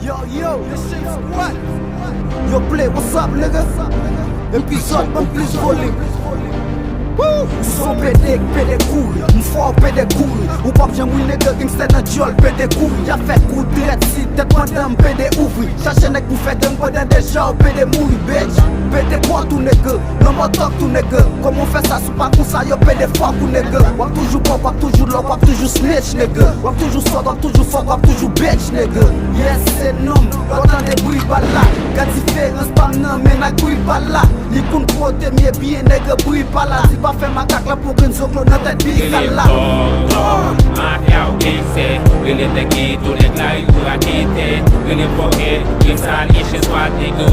Yo, this shit's what? Yo, play, what's up, nigga? Épisode, même plus volume. Son pédé cool, m'fort pédé cool. Ou pas bien oui nègre gangster dans jol pédé cool. Y'a fait coup direct si tête madame pédé ouvri. Cherche nègre pour faire d'un pendant des gens pédé mourir bitch. Pédé quoi tout nègre, non moi talk tout nègre. Comment faire ça sous pas comme ça yo pédé fuck ou nègre. Wap toujours pop, wap toujours lock, wap toujours snitch nègre. Wap toujours sort, wap toujours fuck, wap toujours bitch nègre. Yes c'est nom, autant des bruits pas là. Qu'a différence pas non mais n'a bruit pas là. Li koun côté mieux bien nègre bruit pas là. Pa fè makak la pou gren zoklo nan tèt bi kala. Mafia ou gangse, wele teki tou nek la yu rakite. Wele foke, gen sali che swat nigga.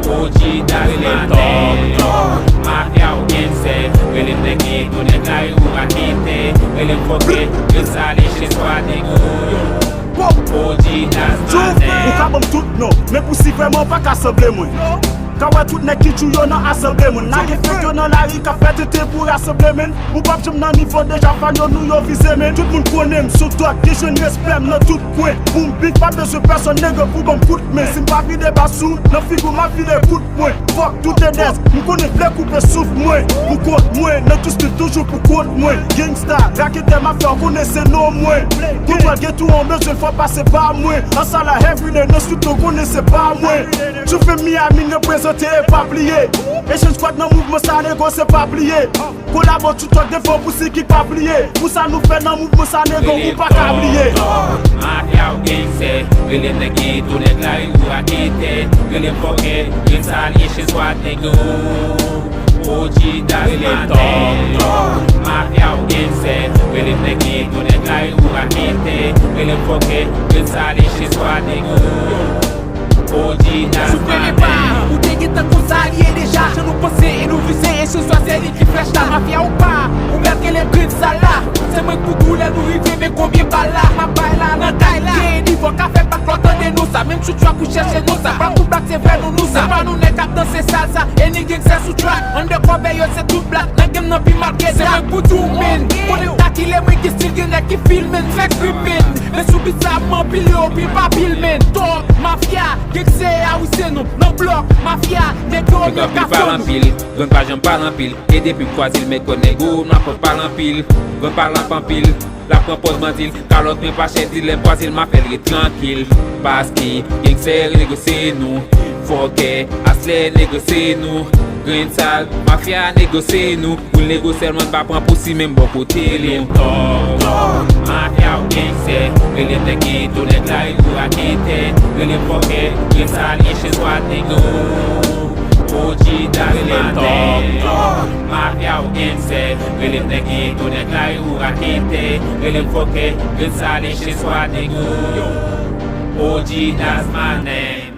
OG das maten. Mafia ou gangse, wele teki tou nek la yu rakite. Wele foke, gen sali che swat nigga. OG das maten. Ou ka bom tout nou, men pou si vreman pa ka semble mwen. Ka wè tout nek ki chou yo nan assemble moun. Nan ge fek yo nan la ri ka fèt ete pou rassemble men. Ou pap jom nan nivou deja fan yo nou yo vize men. Tout moun konem, sou doak, ge jen resplem nan tout kwen. Boum big pa bezwe person nègre pou bom kout men. Si mpa vide basou, nan figou ma vide kout mwen. Fok tout e des, mkone ple koupe souf mwen. Pou kote mwen, nan tout spil toujou pou kote mwen. Gangsta, rakete ma fè an kone se nou mwen. Tout wè ge tou an bezwe fò pase pa mwen. An sa la everyday, nan suto kone se pa mwen. Chou fè Miami ne prezente e pa pliye. E chen squad nan mouvment sa nego se pa pliye. Kolabo tout wak defo pou si ki pa pliye. Pou sa nou fè nan mouvment sa nego ou pa ka pliye. Mafia ou gangse, wele teki tou nek la yu rakite. Wele foke, gen sali che swat nigga. OG das maten. Mafia ou gangse, wele teki tou nek la yu rakite. Wele foke, gen sali che swat nigga. OG das maten. Ou te getan kon salye deja. Je nou pense e nou vise e se swa seri ki flesh la. Mafia ou pa, ou merke le grid sa la. Se mwen kou goule nou rive me konbien bala. Ma bay la nan tay la. Ke nivou ka fe pat klotan de nou sa. Mem chou chwa kou cherche nou sa. Bak ou blak se vre nou sa. Pa nou ne kap dan se salsa. E ni geng se sou track. An de kobe yo se tout black. Nan gem nan pi marke se mwen kou tou men. Konen takile mwen ki stil gen ki filmen. Flex rimen. Men sou bit sa man pil yo pil pa pil men. Tom, mafia, geng se a ou se nou. Nan blok, mafia, nego Mwen ka pil palan pil, gwen pa jen palan pil. E depi kwa zil me konego, mwen pa palan pil. Gwen palan pan pil, la propos bandil. Kalot men pa chen dil, kwa zil ma fel re tranquil. Paski, geng se negose nou. Foke, asle negose nou. Gren sal, mafia negose nou. Ou negose mwen pa pran pou si men bon kote li. Mafia ou gangse, wele teki tou nek la yu rakite. Wele foke, gren sal che swat nigga. OG das maten. Mafia ou gangse, wele teki tou nek la yu rakite. Wele foke, gen sali che swat nigga. OG das maten.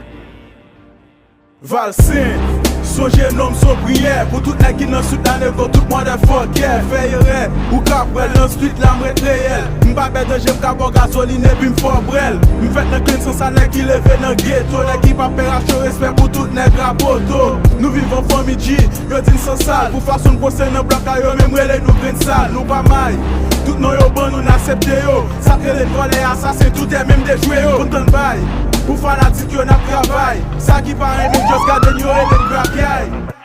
Valsin, son jenom son prière. Pour tout nèg qui nan soute la nego, tout motherfucker. Feyere, ou ka prel nan street la mret reyel. M'pa bête jem ka bon gasoline et puis m'fort brel. M'fait nan clean sans sa nèg qui leve nan ghetto. Nèg qui pa peracho respect pour tout nèg a poto. Nous vivons famille G, yo din sans sale. Pour façon procès nan bloc a yo même rele nous green sale. Nous pas maille. Tout non yo bon nous n'accepte yo. Sacré les volets assassins tout est même des jouets yo. Content bail. Pour fanatique yo n'a travail. Ça qui paraît nous just garder yo et les braquailles.